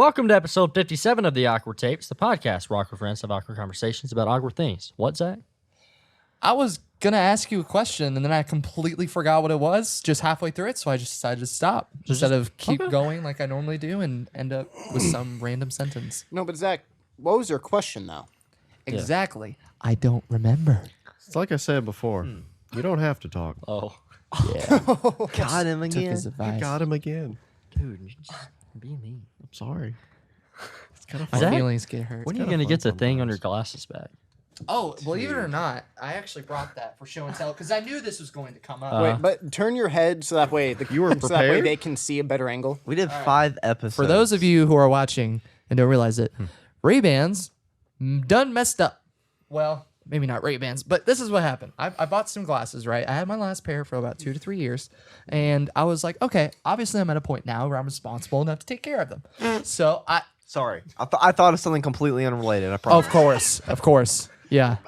Welcome to episode 57 of the Awkward Tapes, the podcast where awkward friends have awkward conversations about awkward things. What, Zach? I was going to ask you a question, and then I completely forgot what it was just halfway through it, so I just decided to stop instead of keep going like I normally do and end up with some random sentence. No, but Zach, what was your question, though? Exactly. I don't remember. It's like I said before. You don't have to talk. Oh, Yeah. Got him Took again. his You advice. got him again. dude, you just be mean. I'm sorry. It's kind of My Zach, feelings get hurt. When are you kinda going to fun get the thing on sometimes. your glasses back? Oh, believe it or not, I actually brought that for show and tell because I knew this was going to come up. Uh-huh. Wait, but turn your head so that way You were so that way prepared? they can see a better angle. We did 5 episodes. For those of you who are watching and don't realize it, Ray-Bans done messed up. Well, maybe not Ray-Bans, but this is what happened. I bought some glasses, right? I had my last pair for about 2 to 3 years, and I was like, okay, obviously I'm at a point now where I'm responsible enough to take care of them. So Sorry, I thought of something completely unrelated. I promise. of course. Yeah.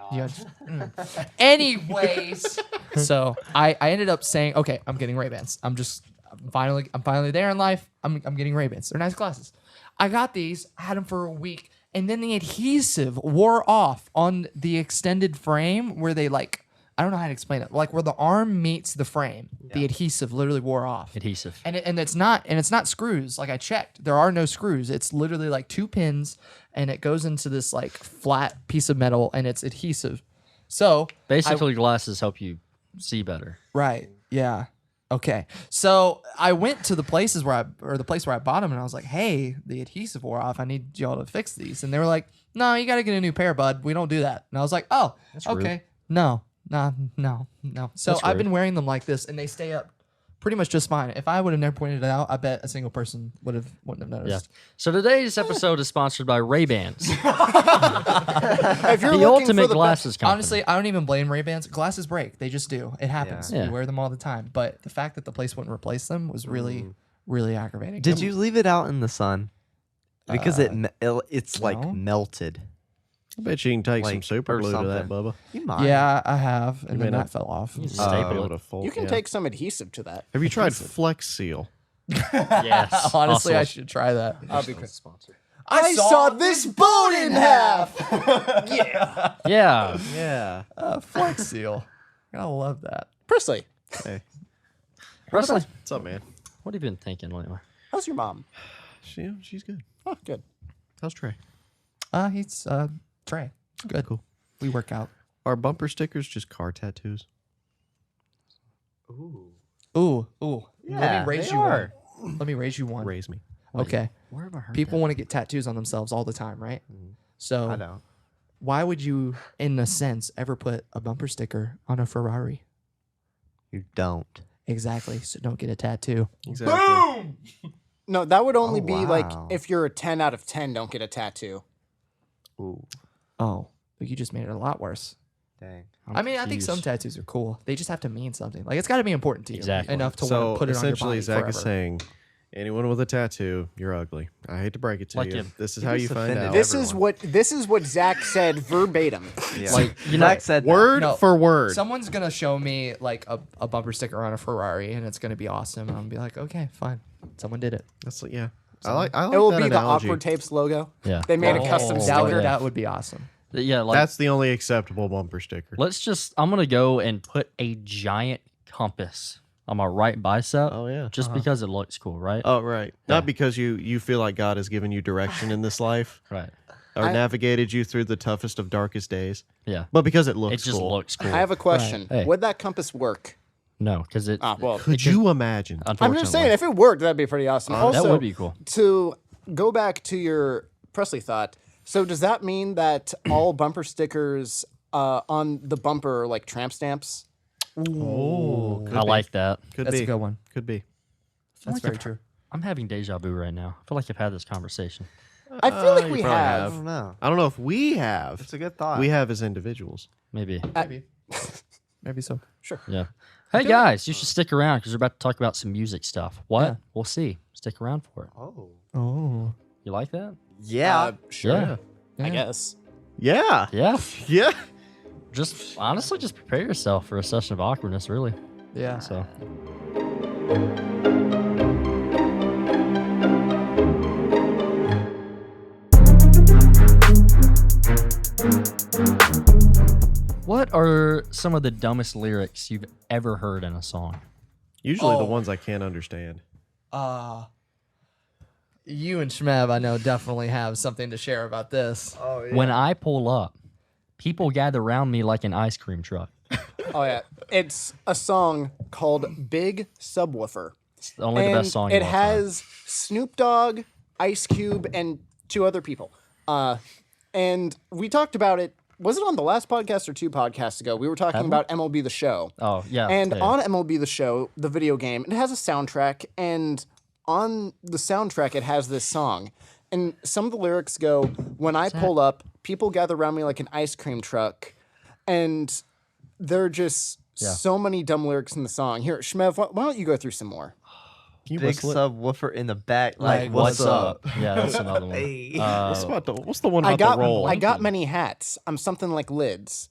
Anyways, so I ended up saying, okay, I'm getting Ray-Bans. I'm finally there in life. I'm getting Ray-Bans. They're nice glasses. I got these, I had them for a week, and then the adhesive wore off on the extended frame where they I don't know how to explain it. Like where the arm meets the frame, the adhesive literally wore off. Adhesive. And it's not screws. Like I checked, there are no screws. It's literally like 2 pins, and it goes into this like flat piece of metal, and it's adhesive. So Basically, glasses help you see better. right, yeah, okay. So I went to the place where I bought them, and I was like, "Hey, the adhesive wore off. I need y'all to fix these." And they were like, "No, you got to get a new pair, bud. We don't do that." And I was like, "Oh, okay, no." So That's I've rude. been wearing them like this, and they stay up pretty much just fine. If I would have never pointed it out, I bet a single person wouldn't have Yeah. noticed. So today's episode is sponsored by Ray-Bans, If you're the looking ultimate for the glasses company. Honestly, I don't even blame Ray-Bans. Glasses break. They just do. It happens. Yeah. We wear them all the time. But the fact that the place wouldn't replace them was really, really aggravating. Did you leave it out in the sun? Because it's like no. melted. I bet you can take some Like, super or glue to that, something. Bubba. You might. Yeah, I have, and may then not- that fell off. You just Be staple able it. to fold- You can yeah. take some adhesive to that. Have you tried Flex Seal? Yes. Honestly, Also- I should try that. I'll be sponsor. I saw this bone in half. Yeah. Yeah. Flex Seal. I love that. Presley, Hey, Russell, what's up, man? what have you been thinking lately? how's your mom? She's good. Oh, good. How's Trey? He's Trey. Good. Cool. We work out. Are bumper stickers just car tattoos? Ooh. Let Yeah, me raise they you are. one. Let me raise you one. Raise me. Okay. Where have I heard People want to get tattoos on themselves all the time, right? So I don't. why would you, in a sense, ever put a bumper sticker on a Ferrari? You don't. Exactly. So don't get a tattoo. Exactly. No, that would only Oh, be like wow. if you're a 10 out of 10, don't get a tattoo. Ooh. Oh, but you just made it a lot worse. Dang. I'm I mean, I think some confused. tattoos are cool. They just have to mean something. Like it's got to be important to you Exactly. enough to So want to put it on your essentially, body Zach forever. is saying, anyone with a tattoo, you're ugly. I hate to break it to Like you. him. This is He how just you find offended out. everyone. This is what Zach said verbatim. Yeah. Like, you Zach know, said that. Word No, for word. Someone's gonna show me like a bumper sticker on a Ferrari, and it's gonna be awesome. And I'm gonna be like, okay, fine. Someone did it. That's yeah. I like It will that be the analogy. Awkward Tapes logo. Yeah. They made Oh, a custom that sticker. that would be awesome. Yeah, like, That's the only acceptable bumper sticker. I'm going to go and put a giant compass on my right bicep. Oh, yeah. Just because it looks cool, right? Oh right. Not because you feel like God has given you direction in this life Right. or I- navigated you through the toughest of darkest days, Yeah. but because it looks It just cool. looks cool. I have a question. Hey. Would that compass work? No, because it. Well, Could you imagine? I'm just saying, if it worked, that'd be pretty awesome. Also, that would be cool. to go back to your Presley thought, so does that mean that all bumper stickers on the bumper are like tramp stamps? Oh, I like that. Could That's be. a good one. Could be. That's like very I've- true. I'm having deja vu right now. I feel like I've had this conversation. I feel like you we probably I have. don't know. I don't know if we have. It's a good thought. We have as individuals. Maybe. Maybe. Maybe so. Yeah. Hey, guys, you should stick around because we're about to talk about some music stuff. What? Yeah. We'll see. Stick around for it. Oh. Oh. You like that? Yeah. Sure. Yeah. I guess. Yeah. Yeah. Yeah. Just honestly, just prepare yourself for a session of awkwardness, really. Yeah. So. What are some of the dumbest lyrics you've ever heard in a song? Usually the Oh. ones I can't understand. You and Shmev, I know, definitely have something to share about this. Oh yeah. When I pull up, people gather around me like an ice cream truck. Oh yeah, it's a song called "Big Subwoofer." It's only the best song. It of all time. has Snoop Dogg, Ice Cube, and 2 other people. And we talked about it. Was it on the last podcast or 2 podcasts ago? We were talking about MLB The Show. Oh yeah. And yeah. on MLB The Show, the video game, it has a soundtrack, and on the soundtrack, it has this song. And some of the lyrics go, "When I pull up, people gather around me like an ice cream truck." And there are just so many dumb lyrics in the song. Here, Shmev, why don't you go through some more? Can you Big whistle it? subwoofer in the back. Like, What's up? Yeah, that's another one. Hey. What's the one about the roll? I got many hats. I'm something like lids.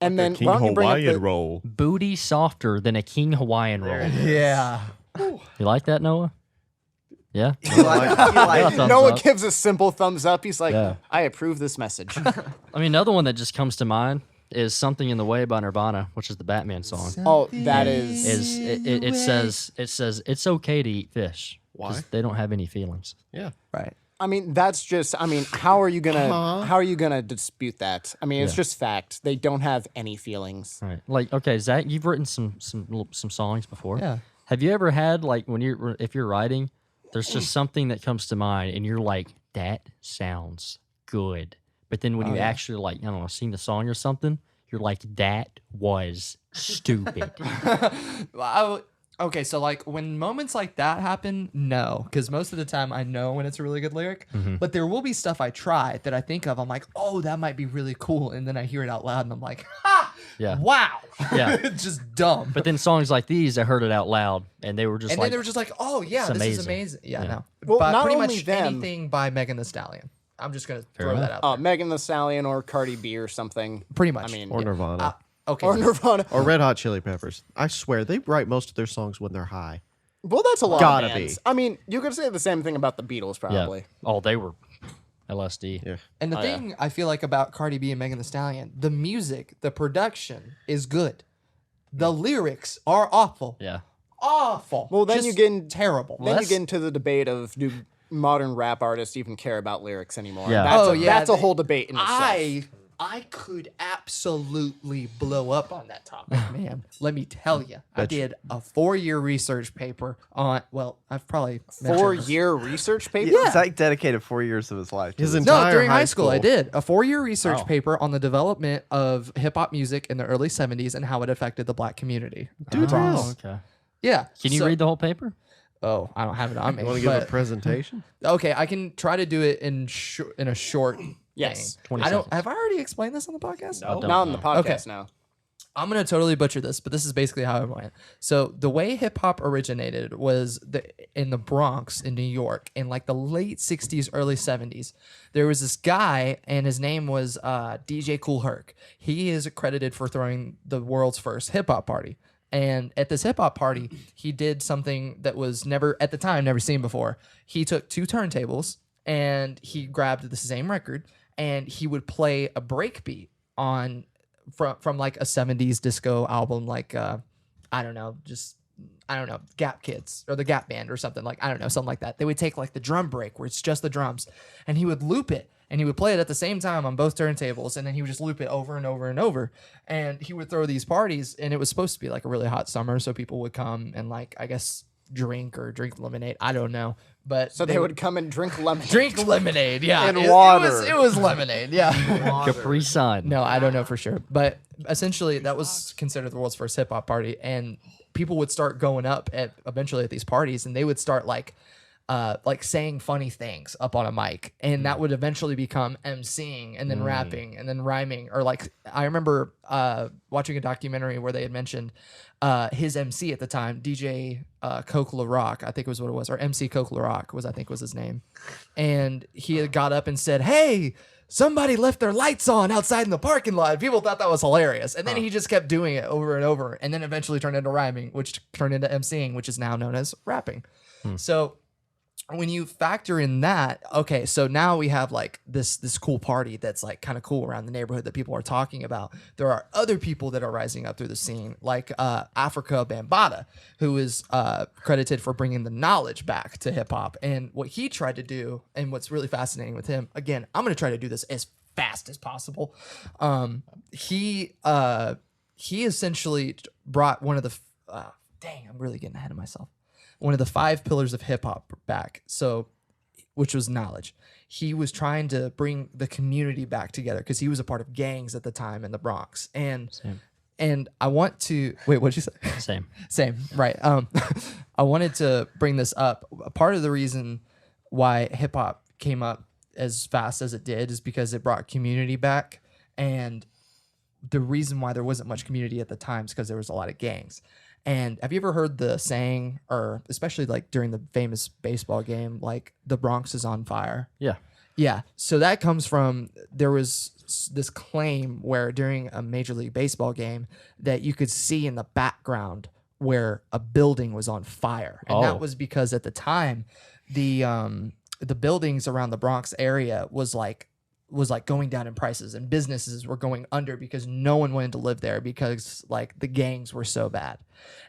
And then King why don't you bring up Hawaiian the, roll. Booty softer than a king Hawaiian roll. Yeah. You like that, Noah? Yeah. You like Yeah, thumbs Noah up. gives a simple thumbs up. He's like, Yeah. I approve this message. I mean, another one that just comes to mind is "Something in the Way" by Nirvana, which is the Batman song. Oh, that is. It says it's okay to eat fish. Why? 'Cause they don't have any feelings. Yeah. Right. I mean, that's just. I mean, how are you gonna dispute that? I mean, it's just fact. They don't have any feelings. Right. Like, okay, Zach, you've written some songs before. Yeah. Have you ever had like if you're writing, there's just something that comes to mind and you're like, that sounds good. But then when you actually like, I don't know, sing the song or something, you're like, that was stupid. Okay, so like when moments like that happen, no, because most of the time I know when it's a really good lyric. But there will be stuff I try that I think of. I'm like, oh, that might be really cool, and then I hear it out loud, and I'm like, ha, Yeah. wow, Yeah. it's just dumb. But then songs like these, I heard it out loud and they were just and like, then they were just like, oh yeah, it's this is amazing. amazing. Yeah, Yeah. no. Well, but not pretty only much them- anything by Megan Thee Stallion. I'm just gonna throw enough. that out. There. Megan Thee Stallion or Cardi B or something. Pretty much. I mean, Or Nirvana. Okay. or Nirvana. Or Red Hot Chili Peppers. I swear, they write most of their songs when they're high. Well, that's a lot Gotta of bands. be. I mean, you could say the same thing about the Beatles, yeah. probably. Oh, they were LSD. Yeah. And the Oh, yeah. thing I feel like about Cardi B and Megan Thee Stallion, the music, the production is good. The lyrics are awful. Yeah. Awful. Well, then Just you get in- terrible. Then you Let's- get into the debate of do modern rap artists even care about lyrics anymore? Yeah. That's Oh, a, yeah, that's a they- whole debate in itself. I could absolutely blow up on that topic, man. Let me tell you, I Bet you- did a 4-year research paper on. Well, I've probably mentioned this. 4-year research paper? Zach dedicated 4 years of his life. To His this. entire No, during high high school, I school. did a 4-year research Wow. paper on the development of hip hop music in the early 70s and how it affected the black community. Do Oh, tell. okay. Yeah. Can you so- read the whole paper? Oh, I don't have it on me. You want to give a but- presentation? Okay, I can try to do it in a short. Yes. thing. 20 I don't. seconds. Have I already explained this on the podcast? No, don't Not on the know. podcast Okay. now. I'm gonna totally butcher this, but this is basically how it went. So the way hip hop originated was in the Bronx in New York in like the late '60s, early '70s. There was this guy, and his name was DJ Kool Herc. He is credited for throwing the world's first hip hop party. And at this hip hop party, he did something that was never at the time never seen before. He took 2 turntables and he grabbed the same record and he would play a break beat on from like a 70s disco album, like I don't know, Gap Kids or the Gap Band or something, like I don't know, something like that. They would take like the drum break where it's just the drums and he would loop it and he would play it at the same time on both turntables and then he would just loop it over and over and over. And he would throw these parties and it was supposed to be like a really hot summer, so people would come and like I guess drink lemonade. I don't know. But So they would come and drink lemonade. drink lemonade, yeah. And It water. was lemonade, yeah. Capri Sun. No, I don't know for sure. But essentially, that was considered the world's first hip hop party. And people would start going up eventually at these parties and they would start like saying funny things up on a mic. And that would eventually become emceeing and then rapping and then rhyming. Or like, I remember watching a documentary where they had mentioned his MC at the time, DJ Coke LaRock, I think was what it was, or MC Coke LaRock was, I think was his name. And he had got up and said, "Hey, somebody left their lights on outside in the parking lot." People thought that was hilarious. And then he just kept doing it over and over and then eventually turned into rhyming, which turned into emceeing, which is now known as rapping. So when you factor in that, okay, so now we have like this cool party that's like kind of cool around the neighborhood that people are talking about. There are other people that are rising up through the scene, like Africa Bambaataa, who is credited for bringing the knowledge back to hip hop. And what he tried to do, and what's really fascinating with him, again, I'm going to try to do this as fast as possible. He essentially brought one of the dang, I'm really getting ahead of myself. One of the 5 pillars of hip hop back. So, which was knowledge. He was trying to bring the community back together because he was a part of gangs at the time in the Bronx. And I want to wait. What'd you say? Same. Right. I wanted to bring this up. Part of the reason why hip hop came up as fast as it did is because it brought community back. And the reason why there wasn't much community at the time is because there was a lot of gangs. And have you ever heard the saying, or especially like during the famous baseball game, like the Bronx is on fire? Yeah. Yeah. So that comes from, there was this claim where during a Major League Baseball game that you could see in the background where a building was on fire. And that was because at the time, the buildings around the Bronx area was like going down in prices, and businesses were going under because no one wanted to live there because like the gangs were so bad.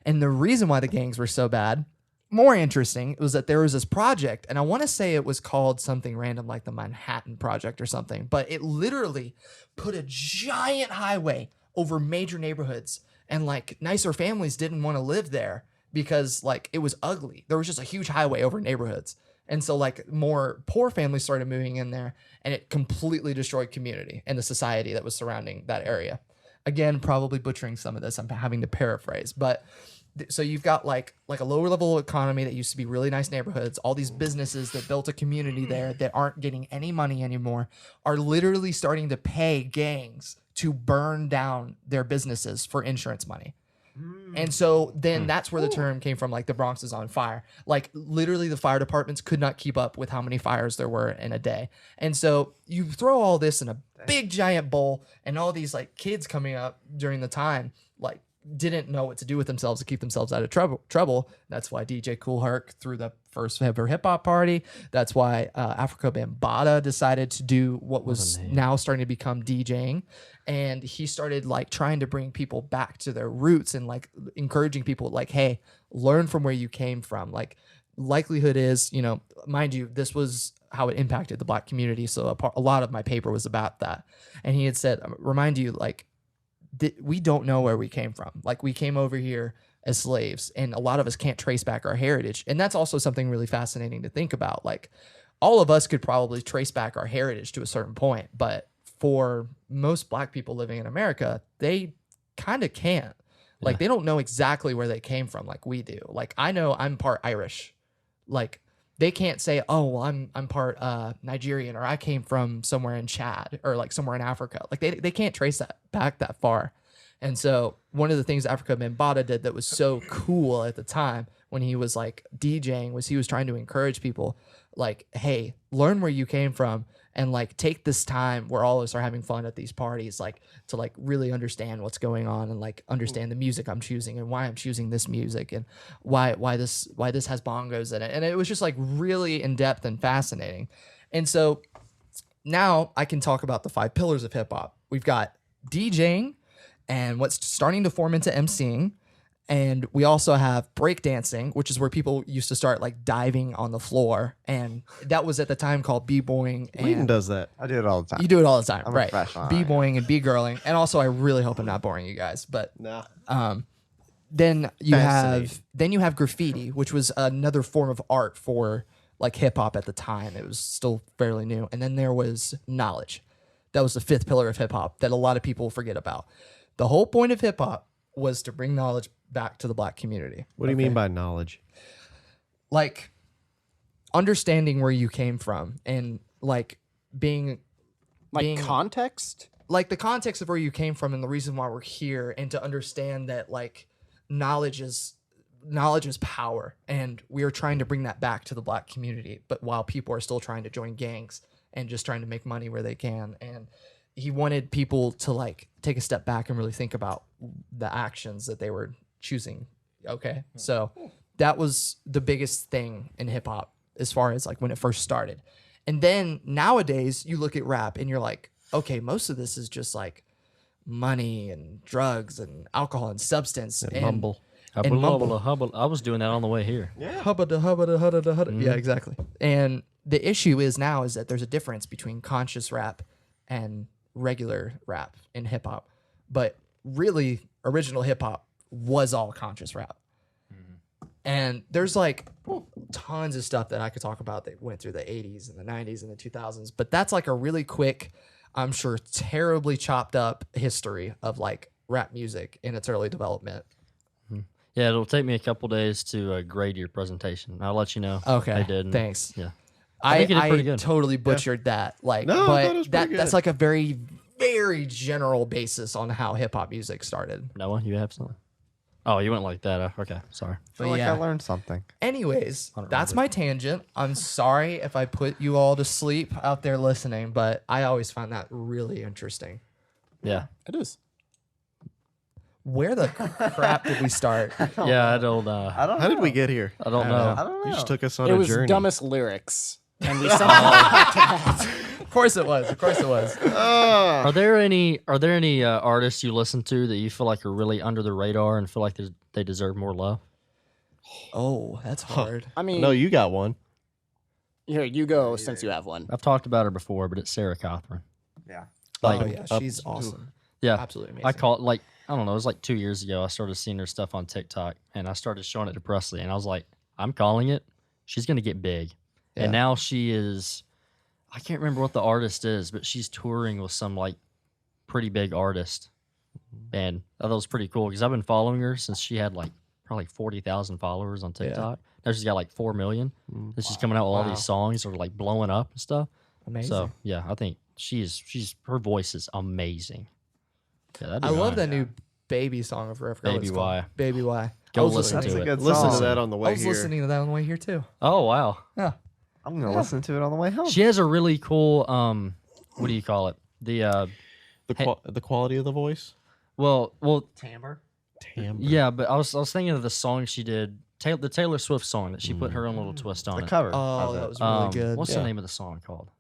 And the reason why the gangs were so bad, more interesting, was that there was this project, and I want to say it was called something random like the Manhattan Project or something, but it literally put a giant highway over major neighborhoods, and like nicer families didn't want to live there because like it was ugly. There was just a huge highway over neighborhoods. And so like more poor families started moving in there, and it completely destroyed community and the society that was surrounding that area. Again, probably butchering some of this. I'm having to paraphrase, but so you've got like a lower level economy that used to be really nice neighborhoods. All these businesses that built a community there that aren't getting any money anymore are literally starting to pay gangs to burn down their businesses for insurance money. And so then that's where the term came from, like the Bronx is on fire. Like literally the fire departments could not keep up with how many fires there were in a day. And so you throw all this in a big giant bowl, and all these like kids coming up during the time like didn't know what to do with themselves to keep themselves out of trouble. That's why DJ Kool Herc threw the first ever hip hop party. That's why Africa Bambaataa decided to do what was now starting to become DJing. And he started like trying to bring people back to their roots and like encouraging people like, hey, learn from where you came from. Like likelihood is, you know, mind you, this was how it impacted the Black community. So a lot of my paper was about that. And he had said, remind you, like, we don't know where we came from. Like we came over here as slaves, and a lot of us can't trace back our heritage. And that's also something really fascinating to think about. Like all of us could probably trace back our heritage to a certain point, but for most Black people living in America, they kind of can't. Like they don't know exactly where they came from like we do. Like I know I'm part Irish. Like they can't say, oh, well, I'm part Nigerian, or I came from somewhere in Chad or like somewhere in Africa. Like they can't trace that back that far. And so one of the things Africa Bambaataa did that was so cool at the time when he was like DJing was he was trying to encourage people like, hey, learn where you came from, and like take this time where all of us are having fun at these parties, like to like really understand what's going on and like understand the music I'm choosing and why I'm choosing this music and why this has bongos in it. And it was just like really in depth and fascinating. And so now I can talk about the 5 pillars of hip hop. We've got DJing and what's starting to form into MCing. And we also have breakdancing, which is where people used to start like diving on the floor. And that was at the time called b-boying. Wheaton does that. I do it all the time. You do it all the time, I'm a right? professional. B-boying and b-girling. And also, I really hope I'm not boring you guys. But No. then you Fascinating. have graffiti, which was another form of art for like hip hop at the time. It was still fairly new. And then there was knowledge. That was the 5th pillar of hip hop that a lot of people forget about. The whole point of hip hop was to bring knowledge back to the Black community. What do you mean by knowledge? Like understanding where you came from and like being Context? like the context of where you came from and the reason why we're here, and to understand that like knowledge is power, and we are trying to bring that back to the Black community, but while people are still trying to join gangs and just trying to make money where they can. And he wanted people to like take a step back and really think about the actions that they were choosing. Okay. So that was the biggest thing in hip hop as far as like when it first started. And then nowadays you look at rap and you're like, okay, most of this is just like money and drugs and alcohol and substance and Mumble. and mumble. I was doing that on the way here. Hubba da hubba da hubba da hubba. Yeah, exactly. And the issue is now is that there's a difference between conscious rap and regular rap in hip hop. But really, original hip hop was all conscious rap. And there's like tons of stuff that I could talk about that went through the 80s and the 90s and the 2000s. But that's like a really quick, I'm sure, terribly chopped up history of like rap music in its early development. Yeah, it'll take me a couple days to grade your presentation. I'll let you know. Okay, I did. thanks. Yeah. I think you did pretty good. totally butchered that. Like, No, I thought it was but pretty that's good. like a very, very general basis on how hip hop music started. Noah, you have something? Oh, you went like that. Okay, sorry. I feel But like yeah. I learned something. Anyways, don't that's my tangent. I'm sorry if I put you all to sleep out there listening, but I always find that really interesting. Yeah. It is. Where the crap did we start? Yeah, I don't. I don't How did know. we get here? I don't know. I don't know. You just took us on It a was journey. dumbest lyrics. And we somehow Of course it was. Of course it was. Ah. Are there any artists you listen to that you feel like are really under the radar and feel like they deserve more love? Oh, that's hard. I mean, No, you got one. here, you go since you have one. I've talked about her before, but it's Sarah Cawthorn. Yeah. Like, Oh yeah, up- she's awesome. yeah, Absolutely amazing. I call it like I don't know. It was like 2 years ago. I started seeing her stuff on TikTok, and I started showing it to Presley, and I was like, I'm calling it. She's gonna get big, Yeah. and now she is. I can't remember what the artist is, but she's touring with some like pretty big artist, and I thought it was pretty cool because I've been following her since she had like probably 40,000 followers on TikTok. Now she's got like 4 million. And she's coming out with all Wow. these songs that are like blowing up and stuff. Amazing. So yeah, I think she's her voice is amazing. Yeah, that'd be I love fun. that new baby song of her. I forgot what Baby it's called. Y. Baby Y. Go I was listen listening to That's a it. good Listen song. to that on the I way was here. listening to that on the way here too. Oh wow. Yeah. I'm gonna listen to it on the way home. She has a really cool what do you call it? The The quality of the voice. well Timbre. Timbre. yeah, but I was thinking of the song she did, the Taylor Swift song that she put her own little twist on The it. cover. Oh, of that it. was really good. What's Yeah. the name of the song called?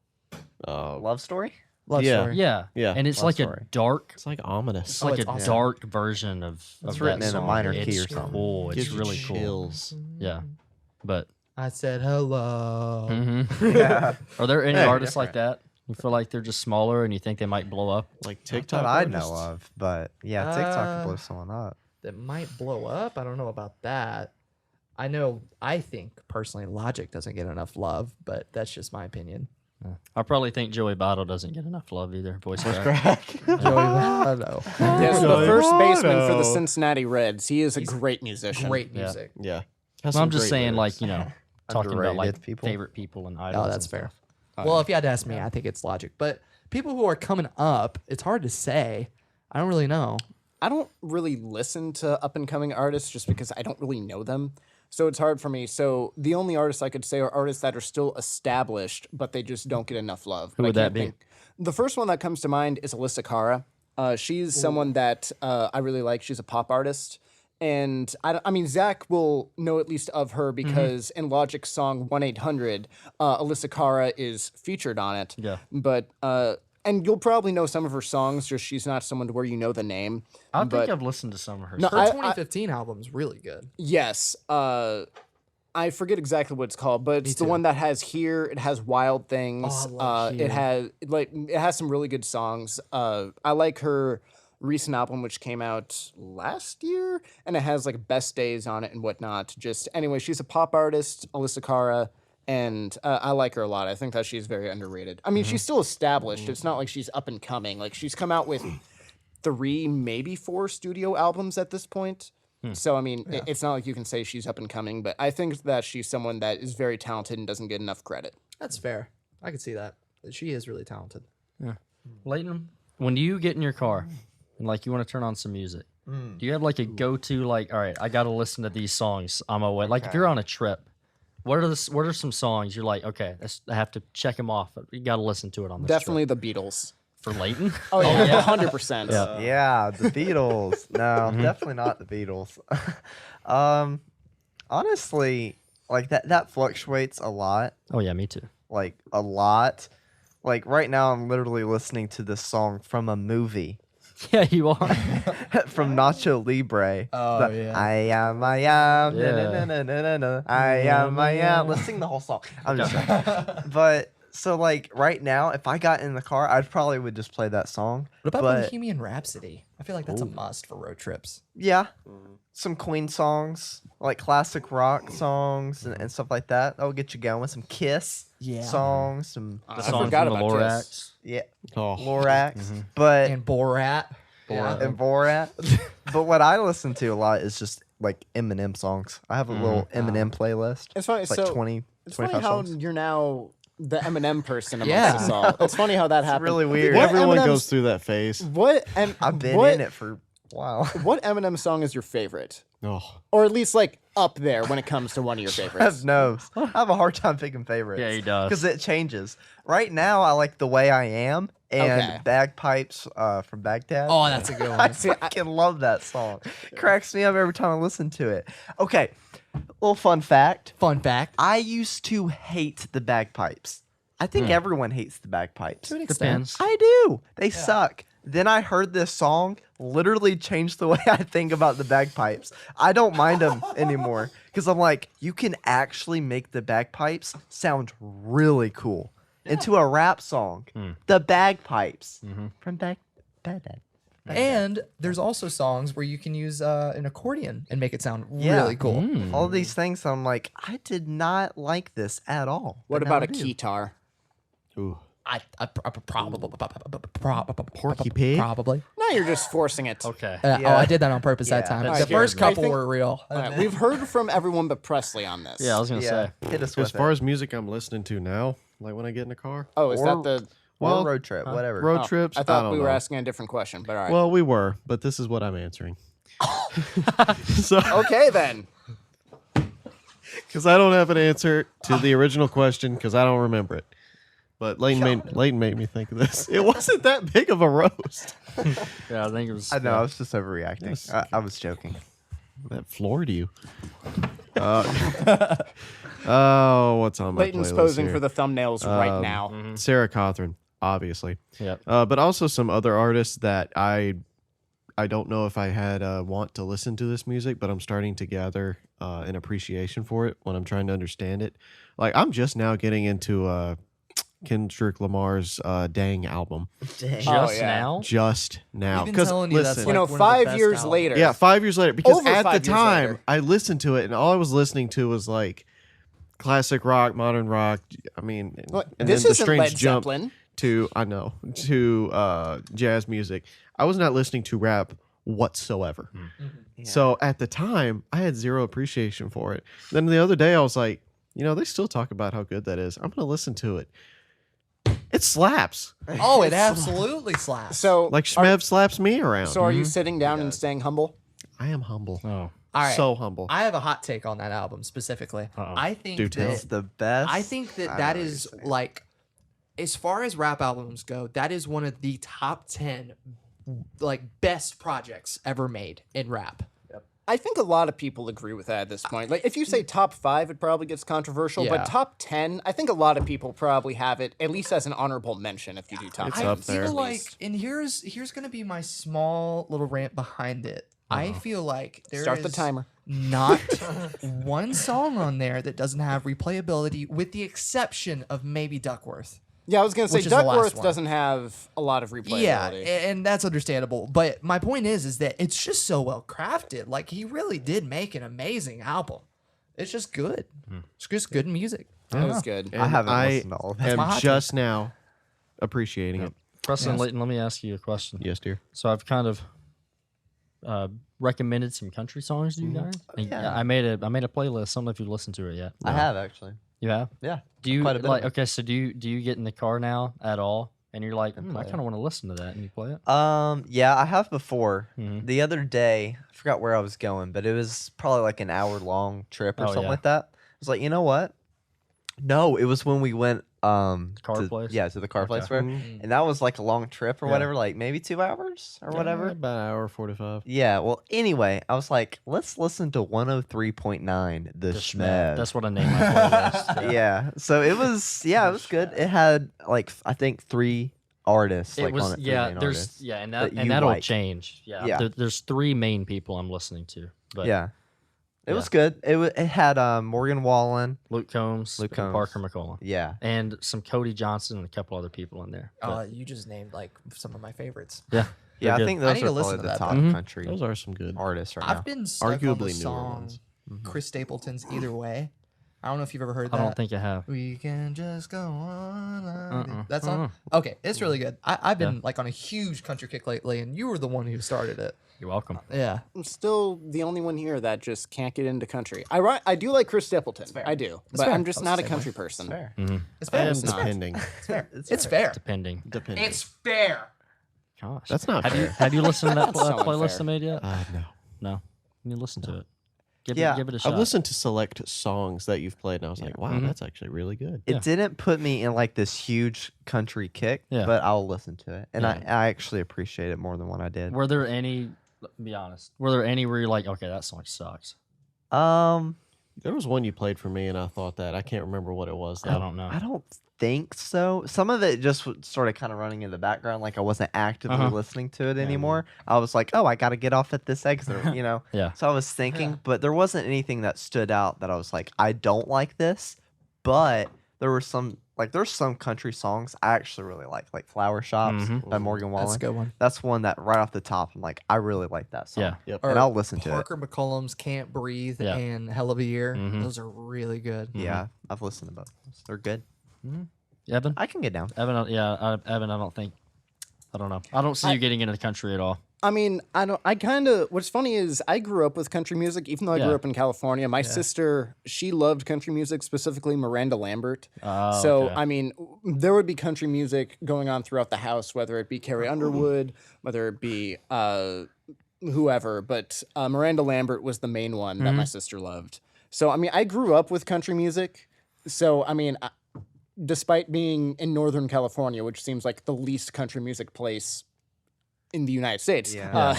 Love Story. Love Yeah. story. Yeah, Yeah. and it's Love like Story. a dark. It's like ominous. It's Oh, like it's a awesome. dark version of It's that written in a song. minor key It's or something. cool. It's Gives you really cool. chills. Yeah, but I said hello. mhm. Yeah. Are there any Hey, artists like that? You feel like they're just smaller and you think they might blow up? Like Not TikTok. that I artists? know of, but yeah, TikTok Uh, can blow someone up. That might blow up. I don't know about that. I think personally Logic doesn't get enough love, but that's just my opinion. I probably think Joey Bottle doesn't get enough love either. Voice crack. Joey, I know. Yeah, so the Joey first baseman for the Votto. Cincinnati Reds. He is a great musician. Great Yeah. music. Yeah. Well, I'm just saying, like, you know, talking about like Underrated people. favorite people and idols. Oh, that's and fair. stuff. Well, if you had to ask me, I think it's Logic. But people who are coming up, it's hard to say. I don't really know. I don't really listen to up and coming artists just because I don't really know them. So it's hard for me. So the only artists I could say are artists that are still established, but they just don't get enough love. Who I would that can't be? think. The first one that comes to mind is Alyssa Cara. She's someone that I really like. She's a pop artist. And I mean, Zach will know at least of her because in Logic's song 1-800, Alyssa Cara is featured on it. Yeah. But, and you'll probably know some of her songs, just she's not someone to where you know the name. I but think I've listened to some of her. No, stuff. Her I- 2015 album's really good. Yes. I forget exactly what it's called, but it's the too. one that has Here. It has Wild Things. Oh, I love Here. It has some really good songs. I like her recent album, which came out last year, and it has like Best Days on it and whatnot. Just anyway, she's a pop artist, Alyssa Cara, and I like her a lot. I think that she's very underrated. I mean, she's still established. It's not like she's up and coming. Like she's come out with 3, maybe 4 studio albums at this point. So, I mean, it's not like you can say she's up and coming, but I think that she's someone that is very talented and doesn't get enough credit. That's fair. I can see that. She is really talented. Leighton, when you get in your car and like you want to turn on some music, do you have like a go-to like, all right, I got to listen to these songs on my way? Like if you're on a trip, what are some songs you're like, okay, I have to check them off. You got to listen to it on this Definitely the Beatles. trip. For Leighton. Oh, yeah, 100%. Yeah, the Beatles. No, definitely not the Beatles. Honestly, Like that fluctuates a lot. Oh yeah, me too. Like a lot. Like right now I'm literally listening to this song from a movie Yeah, you are. from Nacho Libre. Oh, The yeah. I am, Yeah. na, na, na, na, na, I am. Let's sing the whole song. I'm just joking. But so like right now, if I got in the car, I probably would just play that song. What about but, Bohemian Rhapsody? I feel like that's a must for road trips. Yeah. Some Queen songs, like classic rock songs and stuff like that. That will get you going. Some Kiss songs, some I The songs forgot from the about Lorax. Kiss. yeah, Oh, Lorax. But And Borat. and Borat. But what I listen to a lot is just like Eminem songs. I have a little Eminem playlist. It's funny. It's like so 20, it's 25 funny how songs. you're now the Eminem person amongst Yeah. us all. It's funny how that happened. really weird. What everyone Eminem's- goes through that phase. What and I've been what, in it for a while. What Eminem song is your favorite, Oh, or at least like up there when it comes to one of your favorites? No, I have a hard time picking favorites. Yeah, he does. Because it changes. Right now, I like The Way I Am and Okay. Bagpipes from Baghdad. Oh, that's a good I one. fucking love that song. It cracks me up every time I listen to it. Okay, little fun fact. Fun fact. I used to hate the bagpipes. I think everyone hates the bagpipes. To an extent. Depends. I do. They suck. Then I heard this song, literally changed the way I think about the bagpipes. I don't mind them anymore because I'm like, you can actually make the bagpipes sound really cool into a rap song. The bagpipes from Baghdad. And there's also songs where you can use an accordion and make it sound Yeah. really cool. All these things, I'm like, I did not like this at all. What But now about I a do. keytar? ooh. Probably. Pig? Probably. Now you're just forcing it. Okay. Oh, Yeah. I did that on purpose that Yeah. time. That The scared first me. couple I think- were real. All right, we've heard from everyone but Presley on this. Yeah, I was gonna Yeah, say. hit us As with far it. as music I'm listening to now, like when I get in the car, Oh, is Or- that the Or road trip, whatever. road oh, trips. I thought don't we were know. asking a different question, but all right. Well, we were, but this is what I'm answering. So, okay then. because I don't have an answer to the original question because I don't remember it. But Leighton made me think of this. It wasn't that big of a roast. Yeah, I think it was. I know, I was just overreacting. Yes. I was joking. That floored you. Oh, what's on my Leighton's playlist posing here? for the thumbnails right now. Sarah Cawthon, obviously. Yep. But also some other artists that I don't know if I had want to listen to this music, but I'm starting to gather an appreciation for it when I'm trying to understand it. Like I'm just now getting into Kendrick Lamar's "Dang" album. Just Oh, yeah. now. Just now, We've been because telling you that's listen, You know, like one of the 5 best years albums. later. yeah, 5 years later. Because Over at 5 the years time later. I listened to it, and all I was listening to was like classic rock, modern rock. I mean, What? and This then the isn't strange Led jump Zeppelin. to jazz music. I was not listening to rap whatsoever. So at the time, I had zero appreciation for it. Then the other day, I was like, you know, they still talk about how good that is. I'm gonna listen to it. It slaps. Oh, it absolutely slaps. So, Like Shmev slaps me around. so are you sitting down and staying humble? I am humble. Oh. All right. So humble. I have a hot take on that album specifically. Uh-oh. I think Do tell. It's that the best. I think that I that know what is you're saying. like, as far as rap albums go, that is one of the top 10 like best projects ever made in rap. I think a lot of people agree with that at this point. Like, if you say top 5, it probably gets controversial. Yeah. But top 10, I think a lot of people probably have it at least as an honorable mention. If you do top It's 10, up at there. feel like, least. and here's gonna be my small little rant behind it. I feel like there Start the is timer. not one song on there that doesn't have replayability, with the exception of maybe Duckworth. Yeah, I was gonna say Which is the last Duckworth one. doesn't have a lot of replayability. Yeah, and that's understandable. But my point is that it's just so well crafted. Like, he really did make an amazing album. It's just good. It's just good music. That was good. I haven't I listened to all of it. am my hot take. just now appreciating it. Preston Yes. Leighton, let me ask you a question. Yes, dear. So I've kind of recommended some country songs to you guys. And yeah. I made a playlist. I don't know if you've listened to it yet. I have actually. You have? Yeah. Do you Quite a bit like? of it. Okay, so do you get in the car now at all? And you're like, I play kind of want to listen to that, and you play it. Yeah, I have before. Mhm. The other day, I forgot where I was going, but it was probably like an hour long trip or Oh, something yeah. like that. I was like, you know what? No, it was when we went Car to, place? Yeah, to the car place Okay. where, Mhm. and that was like a long trip or Yeah. whatever, like maybe 2 hours or whatever. About an hour 45. Yeah, well, anyway, I was like, let's listen to 103.9 The Schmed. That's what I named my playlist. Yeah. So it was it was good. It had like I think 3 artists It like was on it, 3 yeah. main There's artists. yeah, and that and you that'll like. change. Yeah, Yeah. There's 3 main people I'm listening to. But Yeah. It Yeah. was good. It had Morgan Wallen. Luke Combs, Luke and Combs. Parker McCollum, Yeah. and some Cody Johnson and a couple other people in there. But, You just named like some of my favorites. yeah, Yeah, they're I good. think I those need are to listen probably to the that, top though. country Those are some good. artists right I've now. been stuck on Arguably the newer song ones. Chris Stapleton's "Either Way." I don't know if you've ever heard I that. don't think I have. We can just go on. Uh-uh. That song. Okay, it's really good. I've been like on a huge country kick lately, and you were the one who started it. You're welcome. Yeah. I'm still the only one here that just can't get into country. I do like Chris Stapleton. I do, but fair. I'm I just was not the a same country way. person. Fair. It's fair. It's not. Depending. It's fair. It's fair. Depending. Depending. It's fair. Gosh, That's not Have you fair. have you listened to that That's so playlist I unfair. made yet? No. No. You need to listen to it. Give Yeah. it a shot. I've listened to select songs that you've played, and I was like, wow, Mhm. that's actually really good. It Yeah. didn't put me in like this huge country kick, Yeah. but I'll listen to it, and Yeah. I actually appreciate it more than what I did. Were there any? Be honest. Were there any where you're like, okay, that song sucks? There was one you played for me, and I thought that. I can't remember what it was. I though. don't know. I don't think so. Some of it just sort of kind of running in the background, like I wasn't actively Uh-huh. listening to it anymore. I was like, oh, I got to get off at this exit, you know? Yeah. So I was thinking, but there wasn't anything that stood out that I was like, I don't like this. But there were some, like, there's some country songs I actually really like Flower Shops Mhm. by Morgan Wallen. That's a good one. That's one that right off the top, I'm like, I really like that song. Yeah. Yep. And I'll listen to it. Parker McCollum's "Can't Breathe" Yeah. and "Hell of a Year." Mhm. Those are really good. Yeah, I've listened to both. They're good. Evan? I can get down. Evan, Evan, I don't think. I don't know. I don't see you getting into the country at all. I mean, I don't. I kind of. What's funny is I grew up with country music, even though I Yeah. grew up in California. My sister, she loved country music, specifically Miranda Lambert. Oh, So okay. I mean, there would be country music going on throughout the house, whether it be Carrie Underwood, whether it be whoever. But Miranda Lambert was the main one that my sister loved. So I mean, I grew up with country music. So I mean, despite being in Northern California, which seems like the least country music place in the United States. Yeah.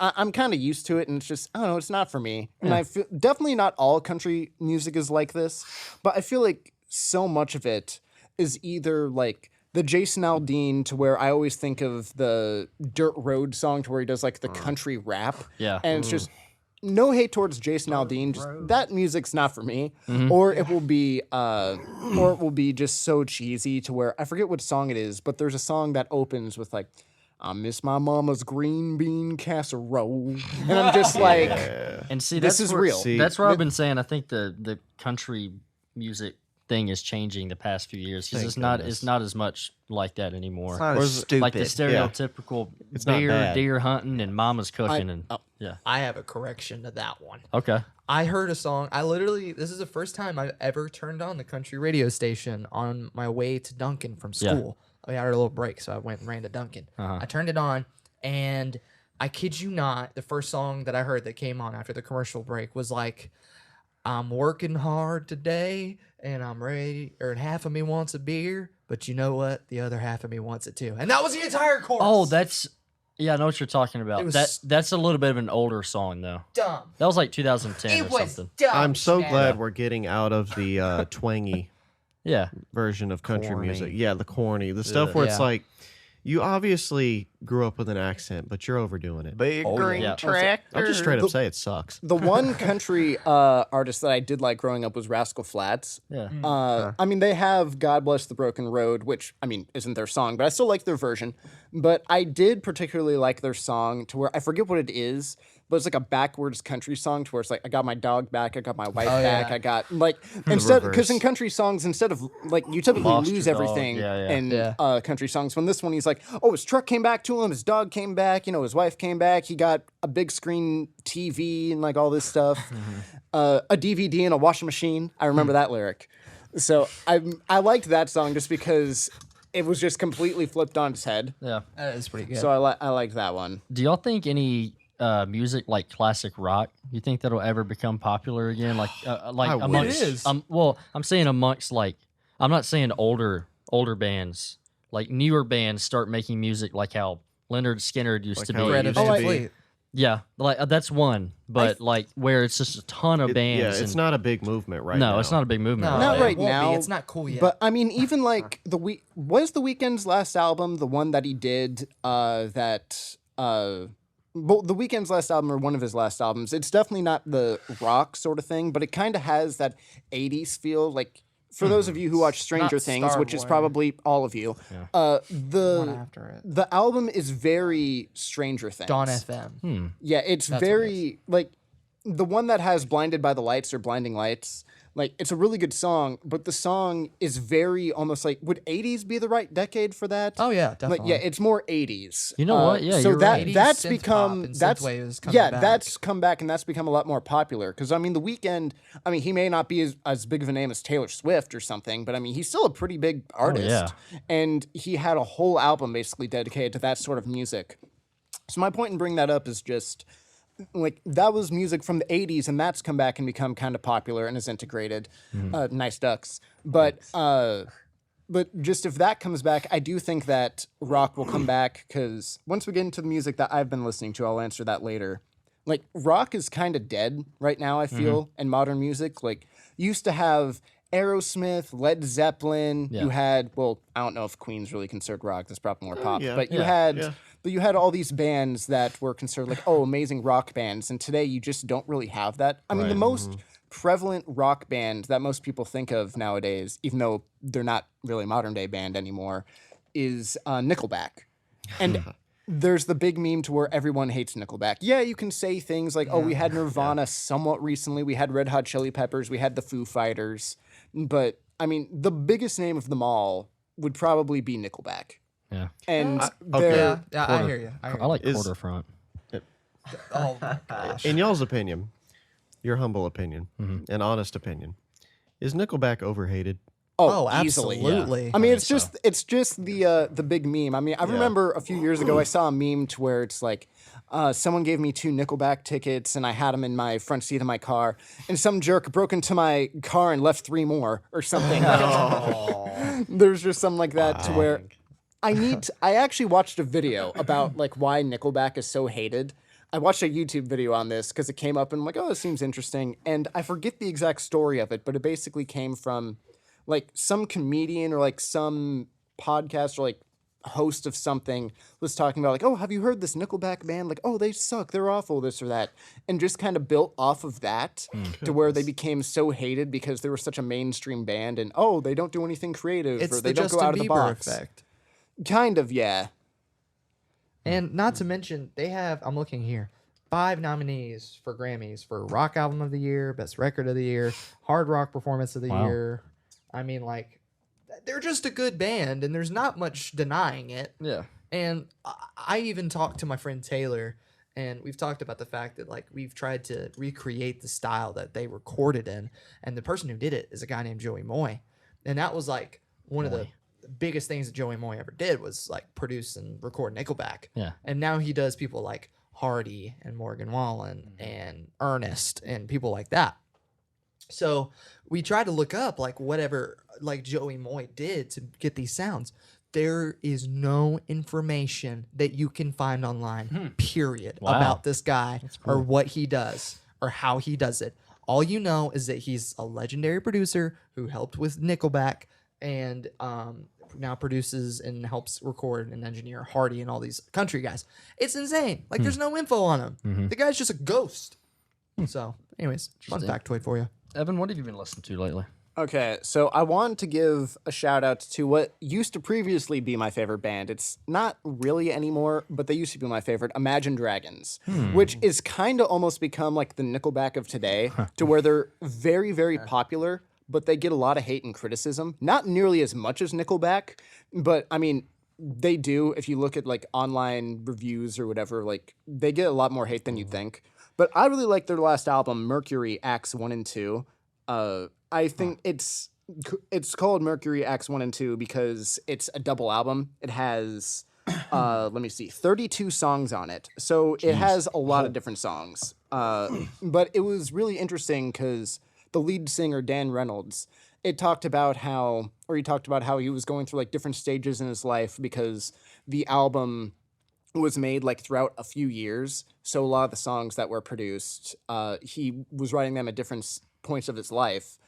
I'm kind of used to it, and it's just I don't know, it's not for me. And I feel definitely not all country music is like this, but I feel like so much of it is either like the Jason Aldean to where I always think of the Dirt Road song to where he does like the country rap. Yeah. And it's just no hate towards Jason Aldean, just that music's not for me. Or it will be just so cheesy to where I forget what song it is, but there's a song that opens with like I miss my mama's green bean casserole. And I'm just like And see, This that's is where, real. See, That's where I've been saying. I think the country music thing is changing the past few years because Thank it's not as much like that anymore. It's not Or as is it stupid. Like the stereotypical It's not deer bad. deer hunting and mama's cooking and oh. yeah. I have a correction to that one. Okay. I heard a song. This is the first time I've ever turned on the country radio station on my way to Duncan from Yeah. school. We had a little break, so I went and ran to Duncan. Uh-huh. I turned it on, and I kid you not, the first song that I heard that came on after the commercial break was like, I'm working hard today, and I'm ready, or half of me wants a beer, but you know what? The other half of me wants it too. And that was the entire chorus. Oh, yeah, I know what you're talking about. It was That's a little bit of an older song though. dumb. That was like 2010 It or was something. dumb. I'm so man. glad we're getting out of the twangy Yeah. version of country Corny. music. Yeah, the corny, the stuff where it's Yeah. like you obviously grew up with an accent, but you're overdoing it. Big Oh, green yeah. tractor. I'll just straight up say it sucks. the one country artist that I did like growing up was Rascal Flatts. Yeah. I mean, they have "God Bless the Broken Road," which I mean isn't their song, but I still like their version. But I did particularly like their song to where I forget what it is, but it's like a backwards country song to where it's like I got my dog back, I got my wife back, yeah. I got like instead because in reverse. country songs instead of like you typically Lost lose your dog. everything Yeah, yeah. in Yeah. country songs. When this one he's like, oh, his truck came back to him, his dog came back, you know, his wife came back, he got a big screen TV and like all this stuff, a DVD and a washing machine. I remember that lyric. So I liked that song just because it was just completely flipped on its head. Yeah. That is pretty good. So I liked that one. Do y'all think any music like classic rock, you think that'll ever become popular again? Like I amongst, wish. well, I'm saying amongst like, I'm not saying older bands, like newer bands start making music like how Leonard Skinner used Like to how be. it Greta used Van to be. Fleet. Yeah, like that's one, but like where it's just a ton of bands. Yeah, it's and- not a big movement right no, now. it's not a big movement. No, Not it right won't now, Be. It's not cool yet. But I mean, even like was the Weeknd's last album the one that he did well, the Weeknd's last album or one of his last albums. It's definitely not the rock sort of thing, but it kind of has that 80s feel. Like for those of you who watch Stranger not Things, which is Starboy. probably all of you, one the after it. the album is very Stranger Things. Dawn FM. Yeah, it's That's what it very like the one that has Blinded by the Lights or Blinding Lights. Like it's a really good song, but the song is very almost like would 80s be the right decade for that? Oh yeah, Like definitely. yeah, it's more 80s. You know what? Yeah, so you're that right. 80s that's synth become pop and that's synthwave is coming yeah, back. that's come back and that's become a lot more popular because I mean the Weeknd, I mean he may not be as big of a name as Taylor Swift or something, but I mean he's still a pretty big artist. yeah. And he had a whole album basically dedicated to that sort of music. So my point in bringing that up is just like that was music from the 80s and that's come back and become kind of popular and is integrated. Nice ducks. But just if that comes back, I do think that rock will come back because once we get into the music that I've been listening to, I'll answer that later. Like rock is kind of dead right now, I feel, in modern music. Like you used to have Aerosmith, Led Zeppelin. Yeah. You had, well, I don't know if Queen's really considered rock. That's probably more pop. yeah. But you Yeah. had Yeah. but you had all these bands that were considered like, oh, amazing rock bands. And today you just don't really have that. I mean, the Right. most prevalent rock band that most people think of nowadays, even though they're not really modern day band anymore, is Nickelback. And there's the big meme to where everyone hates Nickelback. Yeah, you can say things like, oh, we had Nirvana somewhat recently. We had Red Hot Chili Peppers. We had the Foo Fighters. But I mean, the biggest name of them all would probably be Nickelback. Yeah, And okay. they're Yeah, I hear you. I hear I you. like Is- Quarterfront. Oh my gosh. In y'all's opinion, your humble opinion, and honest opinion, is Nickelback overhated? Oh, easily. absolutely. I mean, I it's think just it's just the big meme. I mean, I remember a few years ago I saw a meme to where it's like someone gave me 2 Nickelback tickets and I had them in my front seat of my car, and some jerk broke into my car and left 3 more or something. There's just something like that to where I actually watched a video about like why Nickelback is so hated. I watched a YouTube video on this because it came up and I'm like, oh, this seems interesting. And I forget the exact story of it, but it basically came from like some comedian or like some podcast or like host of something was talking about like, oh, have you heard this Nickelback band? Like, oh, they suck, they're awful, this or that. And just kind of built off of that to where they became so hated because they were such a mainstream band and oh, they don't do anything creative It's or they the don't Justin go out of the Bieber box. effect. Kind of, yeah. And not to mention, they have, I'm looking here, 5 nominees for Grammys for Rock Album of the Year, Best Record of the Year, Hard Rock Performance of the Wow. Year. I mean, like, they're just a good band, and there's not much denying it. Yeah. And I even talked to my friend Taylor, and we've talked about the fact that, like, we've tried to recreate the style that they recorded in. And the person who did it is a guy named Joey Moy. And that was, like, one of the biggest things that Joey Moy ever did was, like, produce and record Nickelback. Yeah. And now he does people like Hardy and Morgan Wallen and Ernest and people like that. So we tried to look up like whatever like Joey Moy did to get these sounds. There is no information that you can find online, period, Wow. about this guy or what he does or how he does it. All you know is that he's a legendary producer who helped with Nickelback and now produces and helps record and engineer Hardy and all these country guys. It's insane. Like there's no info on him. The guy's just a ghost. So, anyways, fun factoid for you. Evan, what have you been listening to lately? Okay, so I wanted to give a shout out to what used to previously be my favorite band. It's not really anymore, but they used to be my favorite, Imagine Dragons, which is kind of almost become like the Nickelback of today, to where they're very, very popular, but they get a lot of hate and criticism. Not nearly as much as Nickelback, but I mean, they do. If you look at like online reviews or whatever, like they get a lot more hate than you'd think. But I really like their last album, Mercury Acts 1 and 2. I think it's called Mercury Acts 1 and 2 because it's a double album. It has let me see, 32 songs on it. So it has a lot of different songs. But it was really interesting because the lead singer, Dan Reynolds, he talked about how he was going through like different stages in his life because the album was made like throughout a few years. So a lot of the songs that were produced, he was writing them at different points of his life.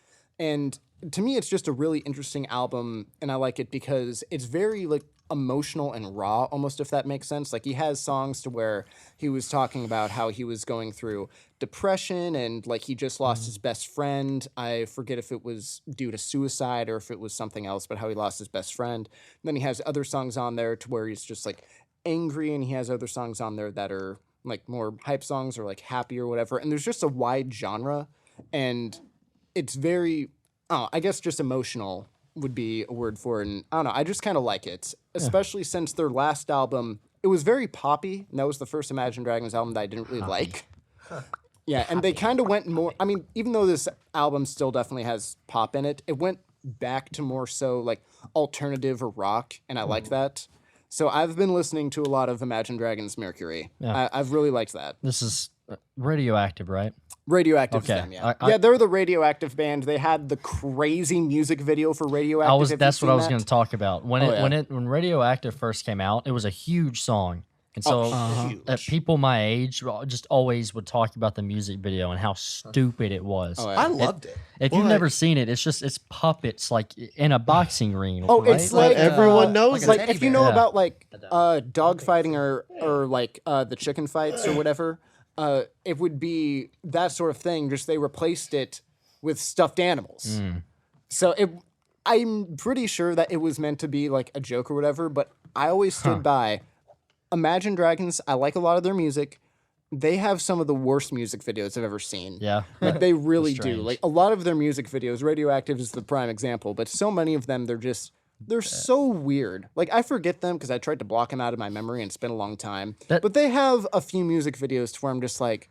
And to me, it's just a really interesting album, and I like it because it's very like emotional and raw, almost, if that makes sense. Like he has songs to where he was talking about how he was going through depression and like he just lost his best friend. I forget if it was due to suicide or if it was something else, but how he lost his best friend. And then he has other songs on there to where he's just like angry, and he has other songs on there that are like more hype songs or like happy or whatever. And there's just a wide genre, and it's very, I guess just emotional would be a word for it. And I don't know, I just kind of like it, especially since their last album, it was very poppy. And that was the first Imagine Dragons album that I didn't really like. Yeah, and they kind of went more, I mean, even though this album still definitely has pop in it, it went back to more so like alternative or rock, and I liked that. So I've been listening to a lot of Imagine Dragons Mercury. Yeah. I've really liked that. This is Radioactive, right? Radioactive Okay. them, yeah. I- Yeah, they're the Radioactive band. They had the crazy music video for Radioactive. Have you That's what seen I was that? going to talk about. When Radioactive first came out, it was a huge song. And so huge. people my age just always would talk about the music video and how stupid it was. Oh, yeah. I loved it. If you've never seen it, it's puppets like in a boxing ring. Oh, right? it's like everyone knows like teddy if you bear. know Yeah. about like dog fighting or like the chicken fights or whatever, it would be that sort of thing. Just they replaced it with stuffed animals. So I'm pretty sure that it was meant to be like a joke or whatever. But I always stood by Imagine Dragons. I like a lot of their music. They have some of the worst music videos I've ever seen. Yeah. Like they really do. Strange. Like a lot of their music videos, Radioactive is the prime example, but so many of them, they're so weird. Like I forget them because I tried to block them out of my memory and it's been a long time. But they have a few music videos to where I'm just like,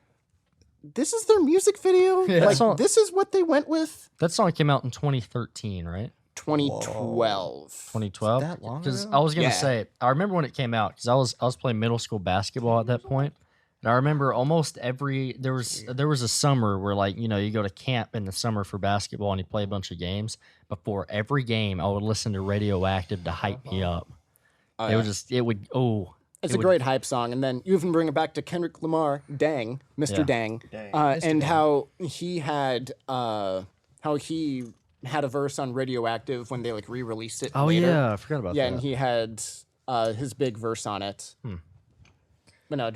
this is their music video? Like So- this is what they went with? That song came out in 2013, right? 2012. 2012. that long Because ago? I was gonna Yeah. say, I remember when it came out because I was playing middle school basketball at that point, and I remember almost there was a summer where like you go to camp in the summer for basketball and you play a bunch of games. Before every game, I would listen to Radioactive to hype me up. It would It's it a would- great hype song, and then you even bring it back to Kendrick Lamar, Dang, Mr. Yeah. Dang, and how he had a verse on Radioactive when they like re-released it. Oh later. yeah, I forgot about Yeah, that. and he had his big verse on it. But no,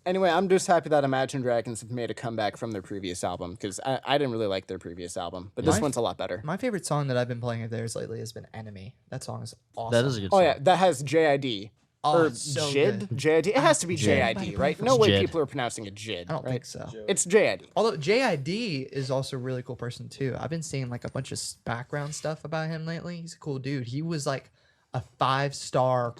anyway, I'm just happy that Imagine Dragons have made a comeback from their previous album because I didn't really like their previous album, but this My- one's a lot better. My favorite song that I've been playing of theirs lately has been Enemy. That song is awesome. That is a good Oh song. yeah, that has JID. Oh, or it's so JID? good. JID? It has to be JID, right? No way Jid. people are pronouncing it JID. I don't right? think so. It's JID. Although JID is also a really cool person too. I've been seeing like a bunch of background stuff about him lately. He's a cool dude. He was like a 5-star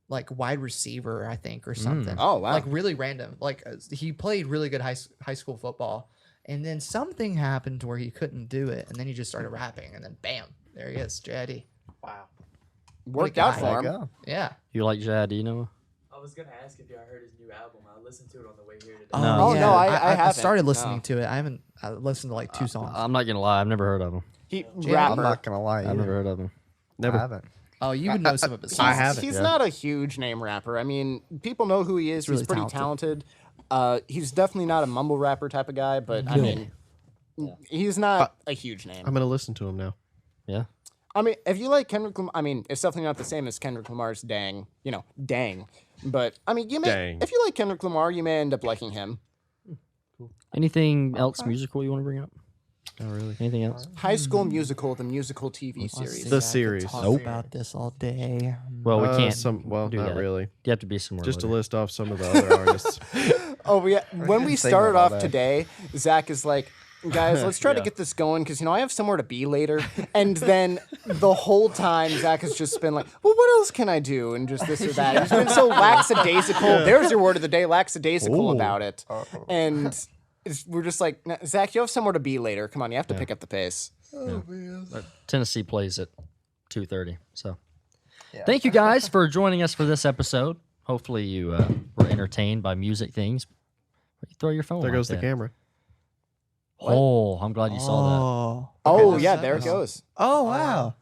like wide receiver, I think, or something. Oh, wow. Like really random. Like he played really good high school football, and then something happened to where he couldn't do it, and then he just started rapping, and then bam, there he is, JID. Worked out guy. for him. Go. Yeah. You like JID, Noah? I was gonna ask if y'all heard his new album. I listened to it on the way here today. Oh, no, I haven't. started listening No. to it. I listened to like 2 songs. I'm not gonna lie, I've never heard of him. He JID. I'm rapper. not gonna lie. I've either. never heard of him. I haven't. Oh, you would know some of his I songs. haven't. He's yeah. not a huge name rapper. I mean, people know who he is. really He's pretty talented. He's definitely not a mumble rapper type of guy, but I mean, he's not a huge name. I'm gonna listen to him now. Yeah. I mean, if you like Kendrick Lamar, I mean, it's definitely not the same as Kendrick Lamar's Dang, Dang. But I mean, Dang. if you like Kendrick Lamar, you may end up liking him. Anything else musical you want to bring up? Oh, really? Anything else? High School Musical, the musical TV series. The series. Talk Nope. about this all day. Well, we can't. Well, do not that. really. You have to be somewhere. Just to later. list off some of the other artists. Oh yeah, when we say started that all off day. today, Zach is like, guys, let's try to Yeah. get this going because I have somewhere to be later. And then the whole time, Zach has just been like, well, what else can I do? And just this or that. He's been so lackadaisical. There's your word of the day, lackadaisical Ooh. about it. And we're just like, Zach, you have somewhere to be later. Come on, you have to pick up the pace. Tennessee plays at 2:30. So Thank you guys for joining us for this episode. Hopefully you were entertained by music things. You throw your phone. There like goes the that? camera. Oh, I'm glad you saw Oh, Okay, yeah, that's there it nice. goes. Oh wow.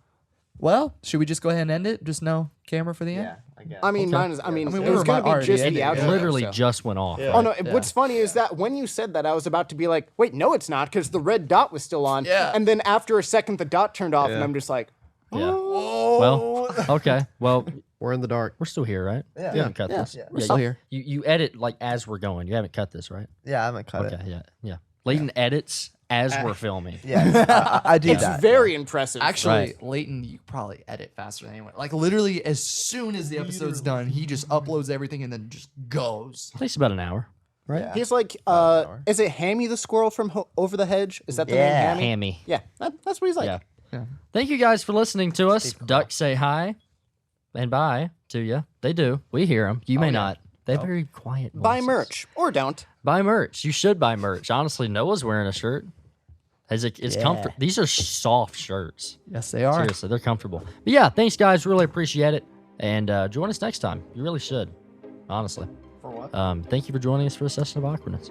Well, should we just go ahead and end it? Just no camera for the end? I guess. I mean, Okay. mine is. I mean, I mean, it we was were going to already be just ending the it. that. outro. Literally so. just went off. Yeah. right? Oh no! Yeah. What's funny is that when you said that, I was about to be like, "Wait, no, it's not," because the red dot was still on. Yeah. And then after a second, the dot turned off, and Yeah. I'm just like, Yeah. "Oh." Well, okay. Well, We're in the dark. we're still here, right? Yeah. You haven't cut Yeah. this. Yeah. We're still you- here. You edit like as we're going. You haven't cut this, right? Yeah, I haven't cut Okay. it. Yeah. Leighton edits as we're filming. Yeah, I do It's that. very impressive. Actually, Right. Leighton, you probably edit faster than anyone. Like literally, as soon as the episode's done, he just uploads everything and then just goes. Takes about an hour. Right? Yeah. he's like, hour. is it Hammy the squirrel from Over the Hedge? Is that the name? Yeah. Hammy? Hammy. Yeah, that's what he's like. Yeah. Yeah. Thank you guys for listening to us. Steve Carell. Ducks say hi and bye to you. They do. We hear them. You may yeah. not. They have very quiet Buy voices. merch or don't. Buy merch. You should buy merch. Honestly, Noah's wearing a shirt. It's comfort. These are soft shirts. Yes, they are. Seriously, they're comfortable. But yeah, thanks guys. Really appreciate it. And join us next time. You really should. Honestly. For what? Thank you for joining us for a session of awkwardness.